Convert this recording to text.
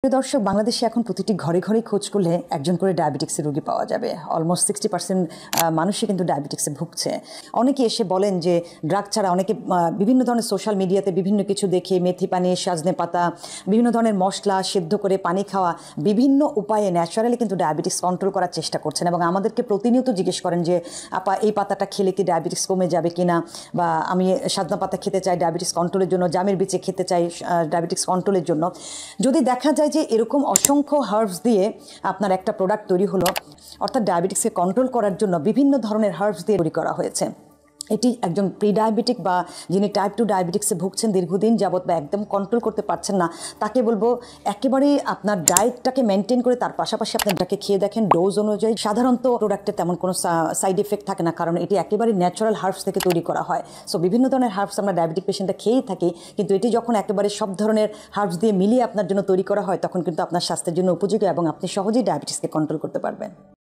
প্রিয় দর্শক, বাংলাদেশে এখন প্রতিটি ঘরে ঘরে খোঁজ করলে একজন করে ডায়াবেটিক্সের রোগী পাওয়া যাবে। অলমোস্ট 60% মানুষই কিন্তু ডায়াবেটিক্সে ভুগছে। অনেকে এসে বলেন যে ড্রাগ ছাড়া অনেকে বিভিন্ন ধরনের সোশ্যাল মিডিয়াতে বিভিন্ন কিছু দেখে মেথি পানি, সাজনে পাতা, বিভিন্ন ধরনের মশলা সেদ্ধ করে পানি খাওয়া, বিভিন্ন উপায়ে ন্যাচারালি কিন্তু ডায়াবেটিক্স কন্ট্রোল করার চেষ্টা করছেন এবং আমাদেরকে প্রতিনিয়ত জিজ্ঞেস করেন যে আপা এই পাতাটা খেলে কি ডায়াবেটিক্স কমে যাবে কিনা, বা আমি সাজনা পাতা খেতে চাই ডায়াবেটিক্স কন্ট্রোলের জন্য, জামের বিচে খেতে চাই ডায়াবেটিক্স কন্ট্রোলের জন্য। যদি দেখা যায় যে এরকম অসংখ্য হার্বস দিয়ে আপনার একটা প্রোডাক্ট তৈরি হলো, অর্থাৎ ডায়াবেটিক্সকে কন্ট্রোল করার জন্য বিভিন্ন ধরনের হার্বস দিয়ে তৈরি করা হয়েছে, এটি একজন প্রি ডায়াবেটিক বা যিনি টাইপ 2 ডায়াবেটিক্সে ভুগছেন দীর্ঘদিন যাবৎ বা একদম কন্ট্রোল করতে পারছেন না, তাকে বলবো একেবারেই আপনার ডায়েটটাকে মেনটেন করে তার পাশাপাশি আপনি এটাকে খেয়ে দেখেন ডোজ অনুযায়ী। সাধারণত প্রোডাক্টের তেমন কোনো সাইড এফেক্ট থাকে না, কারণ এটি একেবারে ন্যাচারাল হার্বস থেকে তৈরি করা হয়। সো বিভিন্ন ধরনের হার্বস আমরা ডায়াবেটিক পেশেন্টরা খেয়েই থাকি, কিন্তু এটি যখন একেবারে সব ধরনের হার্বস দিয়ে মিলিয়ে আপনার জন্য তৈরি করা হয় তখন কিন্তু আপনার স্বাস্থ্যের জন্য উপযোগী এবং আপনি সহজেই ডায়াবেটিসকে কন্ট্রোল করতে পারবেন।